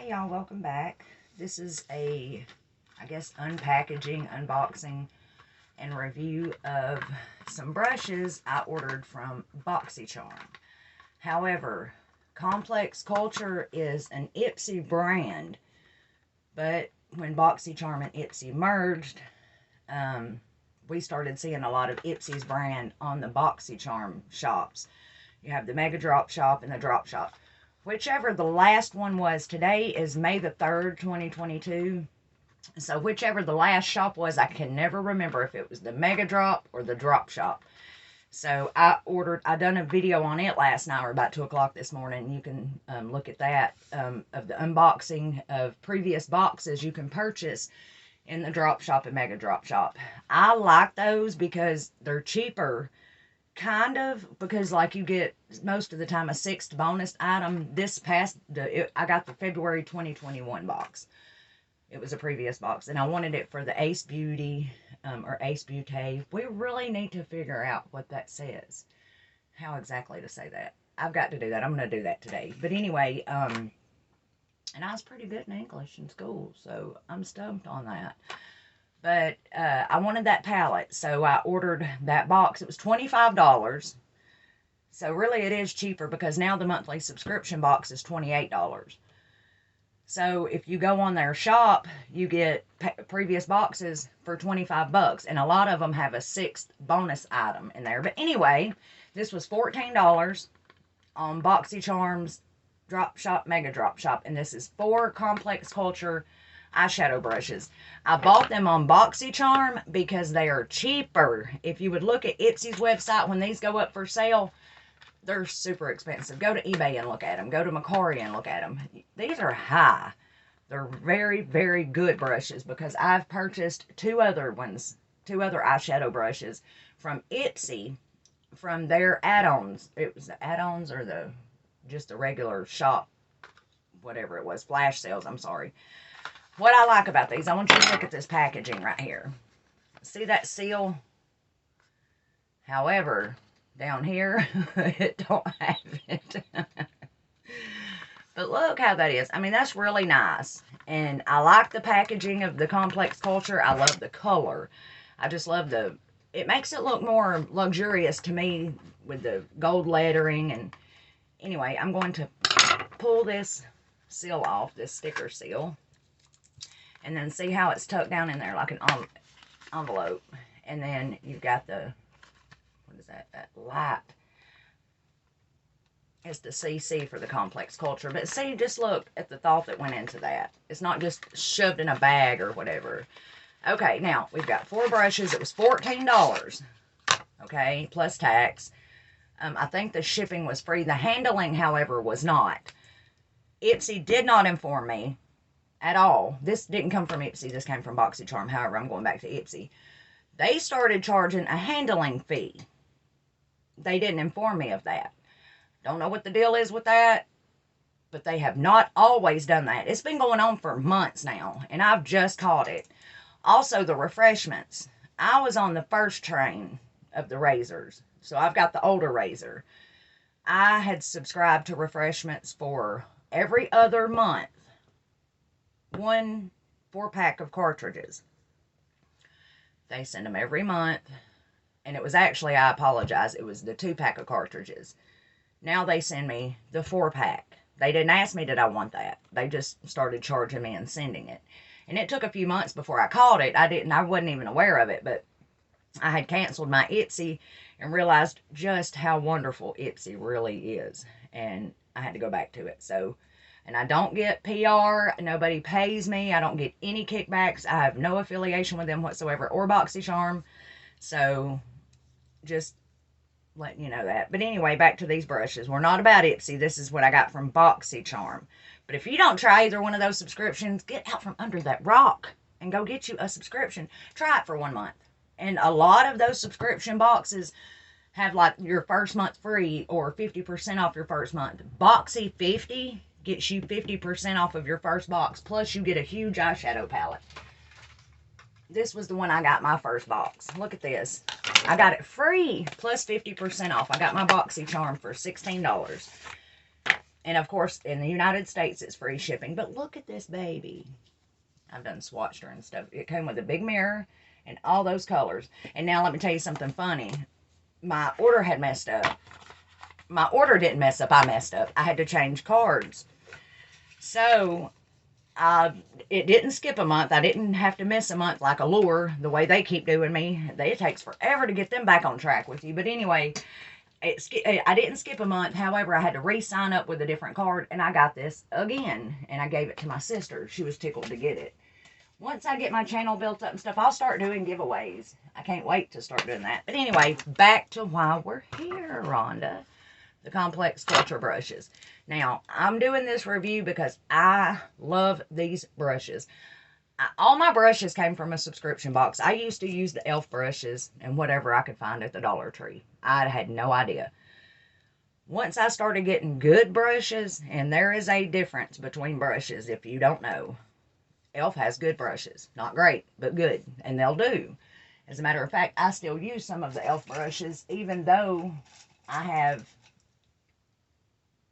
Hey y'all, welcome back. This is a, I guess, unpackaging, unboxing, and review of some brushes I ordered from BoxyCharm. However, Complex Culture is an Ipsy brand, but when BoxyCharm and Ipsy merged, we started seeing a lot of Ipsy's brand on the BoxyCharm shops. You have the Mega Drop Shop and the Drop Shop. Whichever the last one was, today is May the 3rd, 2022. So whichever the last shop was, I can never remember if it was the Mega Drop or the Drop Shop. So I done a video on it last night or about 2 o'clock this morning. You can look at that of the unboxing of previous boxes you can purchase in the Drop Shop and Mega Drop Shop. I like those because they're cheaper. Kind of, because like you get most of the time a 6th bonus item. I got the February 2021 box. It was a previous box, and I wanted it for the Ace Beauty or Ace Beauty. We really need to figure out what that says, how exactly to say that. I've got to do that. I'm going to do that today. But anyway, and I was pretty good in English in school, so I'm stumped on that. But I wanted that palette, so I ordered that box. It was $25. So really it is cheaper because now the monthly subscription box is $28. So if you go on their shop, you get previous boxes for 25 bucks. And a lot of them have a 6th bonus item in there. But anyway, this was $14 on BoxyCharm's Drop Shop, Mega Drop Shop. And this is 4 Complex Culture eyeshadow brushes. I bought them on BoxyCharm because they are cheaper. If you would look at Ipsy's website when these go up for sale, they're super expensive. Go to eBay and look at them. Go to Macari and look at them. These are high. They're very, very good brushes because I've purchased two other eyeshadow brushes from Ipsy from their add-ons. It was the add-ons or just the regular shop, whatever it was, flash sales, I'm sorry. What I like about these, I want you to look at this packaging right here. See that seal? However, down here, it don't have it. But look how that is. I mean, that's really nice. And I like the packaging of the Complex Culture. I love the color. I just love it makes it look more luxurious to me with the gold lettering. And anyway, I'm going to pull this seal off, this sticker seal. And then see how it's tucked down in there like an envelope. And then you've got what is that? That light. It's the CC for the Complex Culture. But see, just look at the thought that went into that. It's not just shoved in a bag or whatever. Okay, now, we've got 4 brushes. It was $14. Okay, plus tax. I think the shipping was free. The handling, however, was not. Ipsy did not inform me at all. This didn't come from Ipsy. This came from BoxyCharm. However, I'm going back to Ipsy. They started charging a handling fee. They didn't inform me of that. Don't know what the deal is with that, but they have not always done that. It's been going on for months now, and I've just caught it. Also, the refreshments. I was on the first train of the razors, so I've got the older razor. I had subscribed to refreshments for every other month. 1 4-pack of cartridges. They send them every month. And it was actually, I apologize, it was the 2-pack of cartridges. Now they send me the 4-pack. They didn't ask me did I want that. They just started charging me and sending it. And it took a few months before I caught it. I wasn't even aware of it, but I had canceled my Ipsy and realized just how wonderful Ipsy really is. And I had to go back to it. So, and I don't get PR. Nobody pays me. I don't get any kickbacks. I have no affiliation with them whatsoever or BoxyCharm. So, just letting you know that. But anyway, back to these brushes. We're not about Ipsy. This is what I got from BoxyCharm. But if you don't try either one of those subscriptions, get out from under that rock and go get you a subscription. Try it for 1 month. And a lot of those subscription boxes have like your first month free or 50% off your first month. Boxy 50 gets you 50% off of your first box. Plus, you get a huge eyeshadow palette. This was the one I got my first box. Look at this. I got it free plus 50% off. I got my BoxyCharm for $16. And of course, in the United States, it's free shipping. But look at this baby. I've done swatched her and stuff. It came with a big mirror and all those colors. And now let me tell you something funny. My order had messed up. My order didn't mess up. I messed up. I had to change cards. So, it didn't skip a month. I didn't have to miss a month like Allure, the way they keep doing me. It takes forever to get them back on track with you. But anyway, I didn't skip a month. However, I had to re-sign up with a different card, and I got this again. And I gave it to my sister. She was tickled to get it. Once I get my channel built up and stuff, I'll start doing giveaways. I can't wait to start doing that. But anyway, back to why we're here, Rhonda. The Complex Culture brushes. Now, I'm doing this review because I love these brushes. All my brushes came from a subscription box. I used to use the e.l.f. brushes and whatever I could find at the Dollar Tree. I had no idea. Once I started getting good brushes, and there is a difference between brushes if you don't know. e.l.f. has good brushes. Not great, but good. And they'll do. As a matter of fact, I still use some of the e.l.f. brushes, even though I have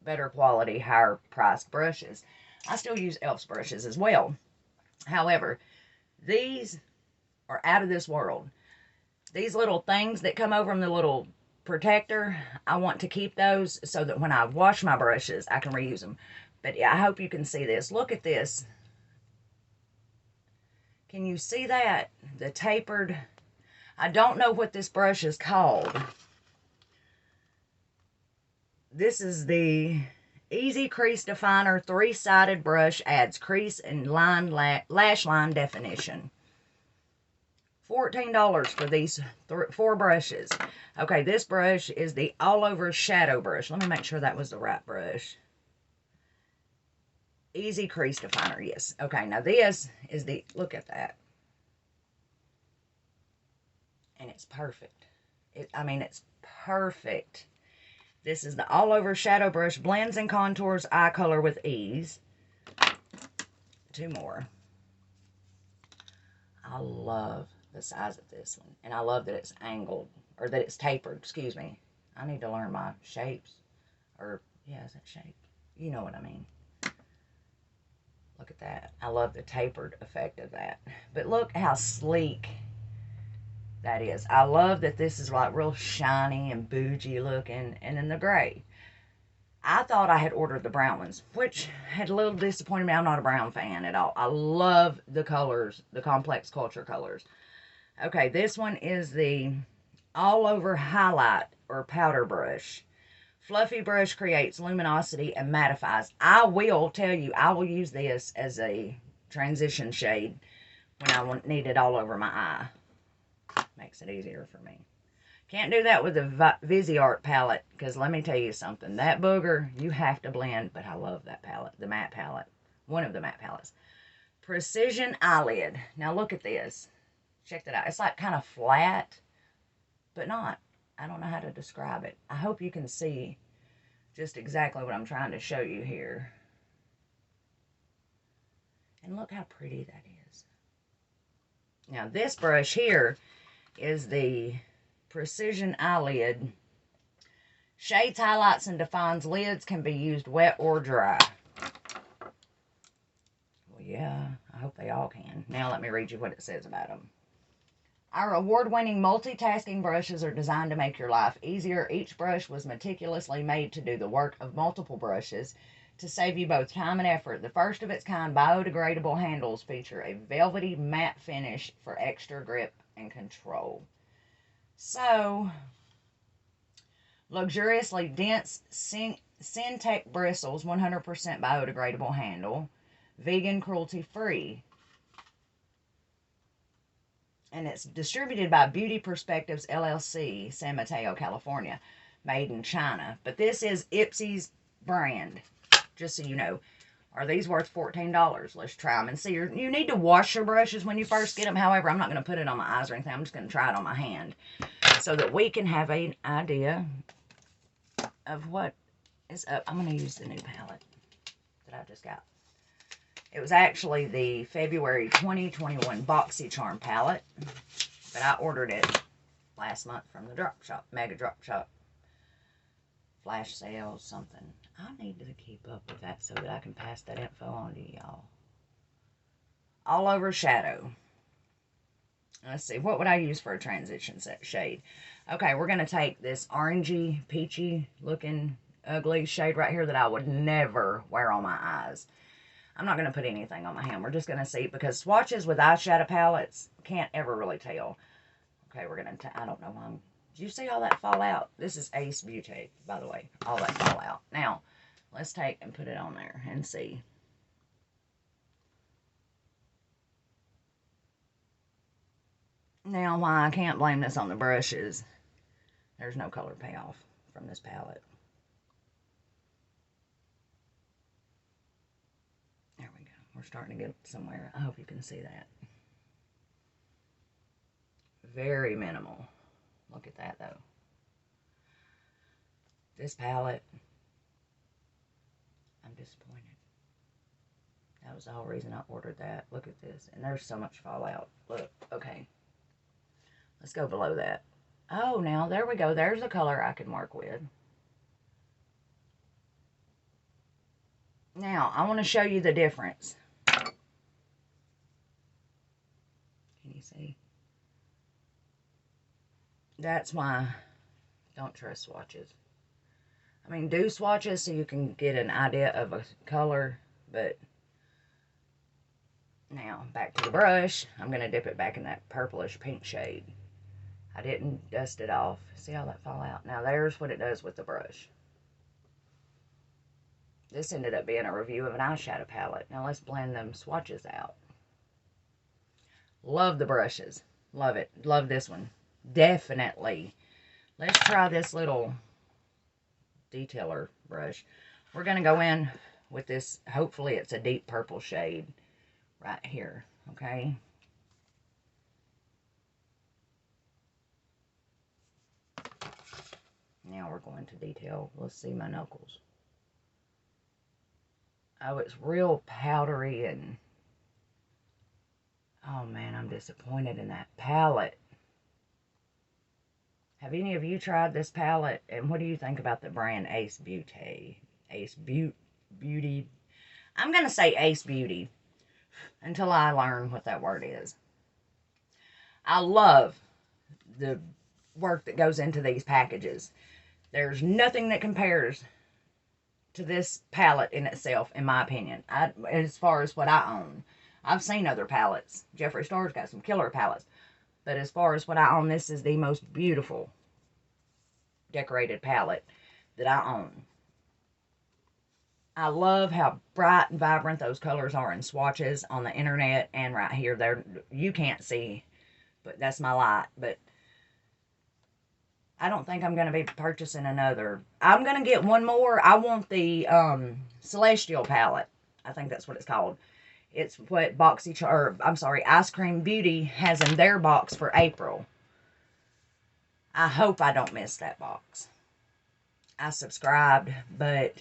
better quality, higher priced brushes. I still use e.l.f.'s brushes as well. However, these are out of this world. These little things that come over them, the little protector, I want to keep those so that when I wash my brushes, I can reuse them. But yeah, I hope you can see this. Look at this. Can you see that? The tapered, I don't know what this brush is called. This is the Easy Crease Definer 3-sided brush, adds crease and lash line definition. $14 for these 4 brushes. Okay, this brush is the All Over Shadow brush. Let me make sure that was the right brush. Easy Crease Definer, yes. Okay, now this is the, look at that. And it's perfect. I mean, it's perfect. This is the All Over Shadow brush, blends and contours eye color with ease. 2 more. I love the size of this one. And I love that it's angled, or that it's tapered, excuse me. I need to learn my shapes. Or, yeah, is that shape? You know what I mean. Look at that. I love the tapered effect of that. But look how sleek that is. I love that this is like real shiny and bougie looking. And then the gray. I thought I had ordered the brown ones, which had a little disappointed me. I'm not a brown fan at all. I love the colors, the Complex Culture colors. Okay, this one is the All Over Highlight or Powder brush. Fluffy brush creates luminosity and mattifies. I will tell you, I will use this as a transition shade when I need it all over my eye. Makes it easier for me. Can't do that with the Viseart palette, because let me tell you something. That booger, you have to blend, but I love that palette, the matte palette. One of the matte palettes. Precision Eyelid. Now look at this. Check that out. It's like kind of flat, but not. I don't know how to describe it. I hope you can see just exactly what I'm trying to show you here. And look how pretty that is. Now this brush here is the Precision Eyelid. Shades, highlights, and defines lids, can be used wet or dry. Well, yeah, I hope they all can. Now let me read you what it says about them. Our award-winning multitasking brushes are designed to make your life easier. Each brush was meticulously made to do the work of multiple brushes to save you both time and effort. The first of its kind biodegradable handles feature a velvety matte finish for extra grip and control. So, luxuriously dense Syntec bristles, 100% biodegradable handle, vegan, cruelty-free. And it's distributed by Beauty Perspectives LLC, San Mateo, California, made in China. But this is ipsys brand, just so you know. Are these worth $14? Let's try them and see. You need to wash your brushes when you first get them. However, I'm not going to put it on my eyes or anything. I'm just going to try it on my hand so that we can have an idea of what is up. I'm going to use the new palette that I just got. It was actually the February 2021 BoxyCharm palette, but I ordered it last month from the Drop Shop, Mega Drop Shop. flash sales, something. I need to keep up with that so that I can pass that info on to y'all. All Over Shadow. Let's see, what would I use for a transition shade? Okay, we're going to take this orangey, peachy looking ugly shade right here that I would never wear on my eyes. I'm not going to put anything on my hand. We're just going to see, because swatches with eyeshadow palettes can't ever really tell. Okay, we're going to, I don't know why I'm, did you see all that fall out? This is Ace Beauty, by the way, all that fall out. Now, let's take and put it on there and see. Now, why I can't blame this on the brushes, there's no color payoff from this palette. There we go. We're starting to get somewhere. I hope you can see that. Very minimal. Look at that, though. This palette, I'm disappointed. That was the whole reason I ordered that. Look at this. And there's so much fallout. Look, okay. Let's go below that. Oh, now, there we go. There's a color I can work with. Now, I want to show you the difference. Can you see? That's why I don't trust swatches. I mean, do swatches so you can get an idea of a color, but now, back to the brush. I'm going to dip it back in that purplish pink shade. I didn't dust it off. See how that fall out? Now, there's what it does with the brush. This ended up being a review of an eyeshadow palette. Now, let's blend them swatches out. Love the brushes. Love it. Love this one. Definitely. Let's try this little detailer brush. We're going to go in with this. Hopefully, it's a deep purple shade right here. Okay. Now we're going to detail. Let's see my knuckles. Oh, it's real powdery and... Oh, man, I'm disappointed in that palette. Have any of you tried this palette? And what do you think about the brand Ace Beauty? Ace Beauty. I'm going to say Ace Beauty until I learn what that word is. I love the work that goes into these packages. There's nothing that compares to this palette in itself, in my opinion. As far as what I own. I've seen other palettes. Jeffree Star's got some killer palettes. But as far as what I own, this is the most beautiful decorated palette that I own. I love how bright and vibrant those colors are in swatches on the internet and right here. There, you can't see, but that's my light. But I don't think I'm going to be purchasing another. I'm going to get one more. I want the Celestial palette. I think that's what it's called. It's what Ice Cream Beauty has in their box for April. I hope I don't miss that box. I subscribed, but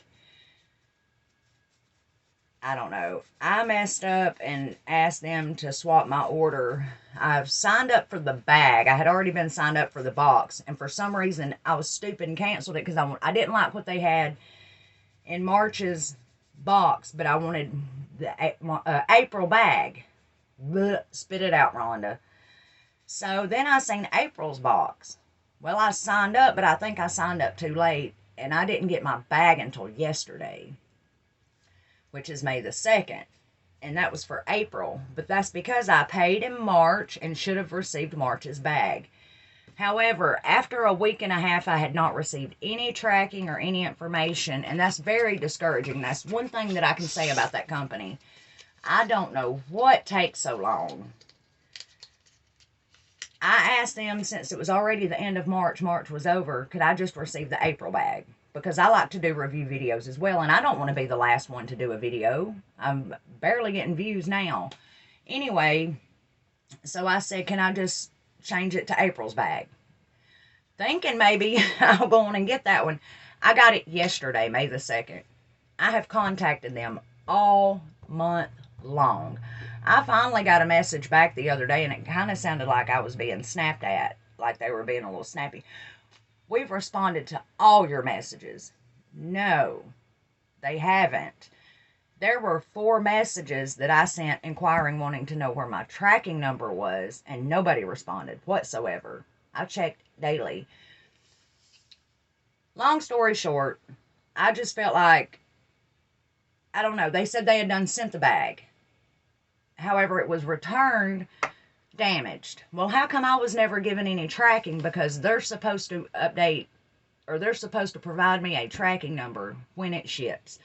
I don't know. I messed up and asked them to swap my order. I've signed up for the bag. I had already been signed up for the box. And for some reason, I was stupid and canceled it because I didn't like what they had in March's box. But I wanted the April bag. Blech, spit it out, Rhonda. So then I seen April's box. Well, I signed up, but I think I signed up too late. And I didn't get my bag until yesterday, which is May the 2nd. And that was for April. But that's because I paid in March and should have received March's bag. However, after a week and a half, I had not received any tracking or any information. And that's very discouraging. That's one thing that I can say about that company. I don't know what takes so long. I asked them, since it was already the end of March was over, could I just receive the April bag? Because I like to do review videos as well, and I don't want to be the last one to do a video. I'm barely getting views now. Anyway, so I said, can I just change it to April's bag? Thinking maybe I'll go on and get that one. I got it yesterday, May the 2nd. I have contacted them all month long. I finally got a message back the other day, and it kind of sounded like I was being snapped at, like they were being a little snappy. We've responded to all your messages. No, they haven't. There were 4 messages that I sent inquiring, wanting to know where my tracking number was, and nobody responded whatsoever. I checked daily. Long story short, I just felt like, I don't know, they said they had done sent the bag. However, it was returned damaged. Well, how come I was never given any tracking? Because they're supposed to update, or they're supposed to provide me a tracking number when it ships.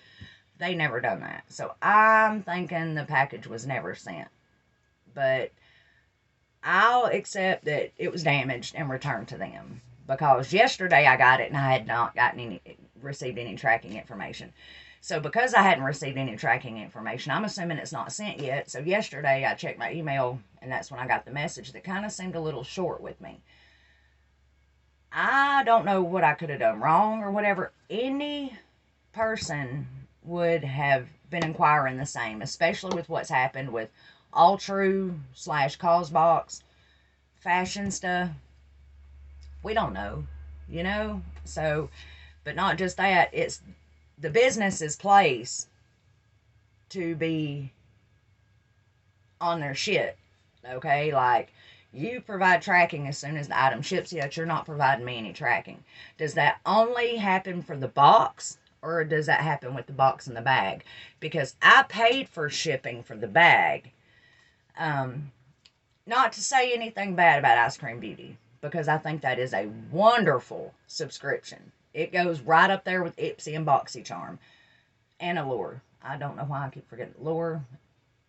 They never done that. So I'm thinking the package was never sent. But I'll accept that it was damaged and returned to them. Because yesterday I got it and I had not received any tracking information. So because I hadn't received any tracking information, I'm assuming it's not sent yet. So yesterday I checked my email and that's when I got the message that kind of seemed a little short with me. I don't know what I could have done wrong or whatever. Any person would have been inquiring the same, especially with what's happened with All True / Causebox, fashion stuff. We don't know, you know? So, but not just that, it's the business's place to be on their shit, okay? Like, you provide tracking as soon as the item ships, yet you're not providing me any tracking. Does that only happen for the box? Or does that happen with the box and the bag? Because I paid for shipping for the bag. Not to say anything bad about Ice Cream Beauty, because I think that is a wonderful subscription. It goes right up there with Ipsy and BoxyCharm. And Allure. I don't know why I keep forgetting Allure.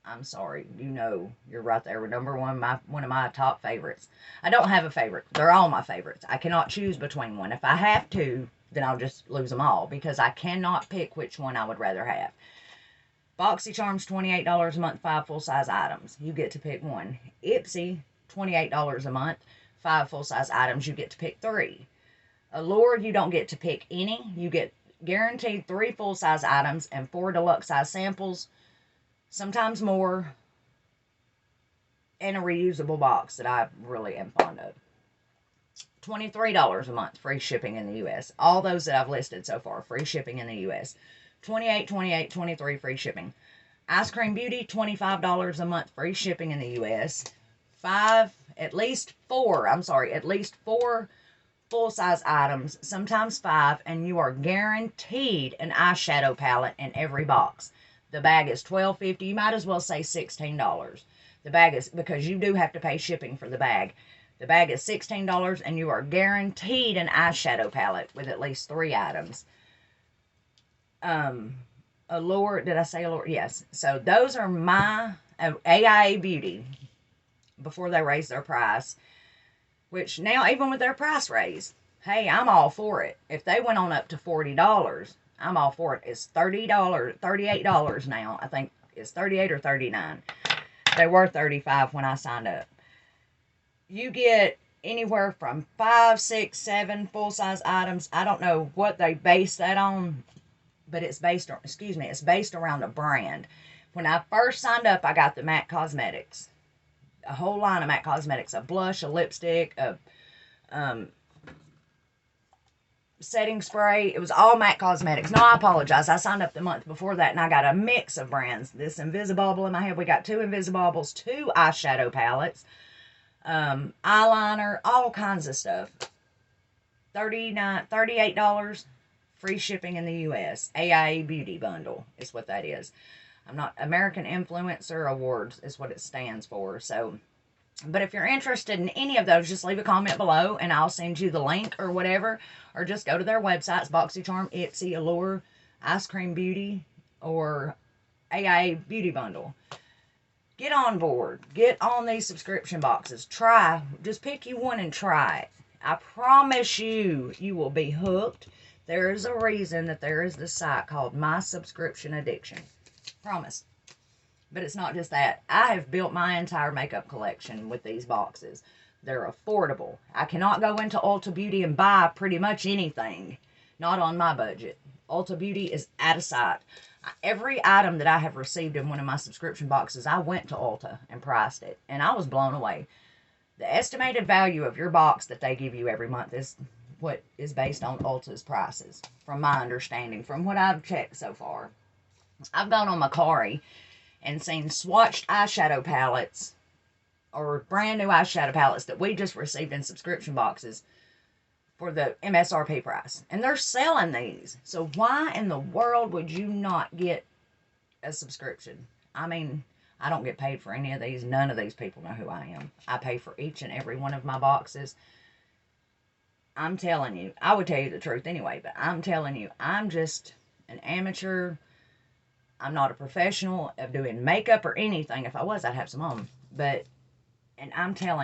I'm sorry. You know, you're right there with number one, one of my top favorites. I don't have a favorite. They're all my favorites. I cannot choose between one. If I have to, then I'll just lose them all because I cannot pick which one I would rather have. BoxyCharm's $28 a month, 5 full-size items. You get to pick one. Ipsy, $28 a month, 5 full-size items. You get to pick 3. Allure, you don't get to pick any. You get guaranteed 3 full-size items and 4 deluxe-size samples, sometimes more, and a reusable box that I really am fond of. $23 a month, free shipping in the U.S. All those that I've listed so far, free shipping in the U.S. $28, $28, $23, free shipping. Ice Cream Beauty, $25 a month, free shipping in the U.S. At least four full-size items, sometimes 5, and you are guaranteed an eyeshadow palette in every box. The bag is $12.50. You might as well say $16. The bag is, because you do have to pay shipping for the bag. The bag is $16 and you are guaranteed an eyeshadow palette with at least 3 items. Allure, did I say Allure? Yes. So those are my AIA Beauty before they raised their price. Which now, even with their price raise, hey, I'm all for it. If they went on up to $40, I'm all for it. It's $38 now. I think it's $38 or $39. They were $35 when I signed up. You get anywhere from 5, 6, 7 full-size items. I don't know what they base that on, but it's based on, it's based around a brand. When I first signed up, I got the MAC Cosmetics. A whole line of MAC Cosmetics. A blush, a lipstick, a setting spray. It was all MAC Cosmetics. No, I apologize. I signed up the month before that, and I got a mix of brands. This Invisibobble in my head. We got 2 Invisibobbles, 2 eyeshadow palettes, eyeliner, all kinds of stuff. $38, free shipping in the U.S. AIA Beauty Bundle is what that is. I'm not, American Influencer Awards is what it stands for. So, but if you're interested in any of those, just leave a comment below and I'll send you the link or whatever. Or just go to their websites, BoxyCharm, Ipsy, Allure, Ice Cream Beauty, or AIA Beauty Bundle. Get on board. Get on these subscription boxes. Try. Just pick you one and try it. I promise you, you will be hooked. There is a reason that there is this site called My Subscription Addiction. Promise. But it's not just that. I have built my entire makeup collection with these boxes. They're affordable. I cannot go into Ulta Beauty and buy pretty much anything. Not on my budget. Ulta Beauty is out of sight. Every item that I have received in one of my subscription boxes, I went to Ulta and priced it. And I was blown away. The estimated value of your box that they give you every month is what is based on Ulta's prices, from my understanding, from what I've checked so far. I've gone on Macari and seen swatched eyeshadow palettes, or brand new eyeshadow palettes that we just received in subscription boxes for the MSRP price. And they're selling these. So why in the world would you not get a subscription? I mean, I don't get paid for any of these. None of these people know who I am. I pay for each and every one of my boxes. I'm telling you, I would tell you the truth anyway, but I'm telling you, I'm just an amateur. I'm not a professional of doing makeup or anything. If I was, I'd have some on. But, and I'm telling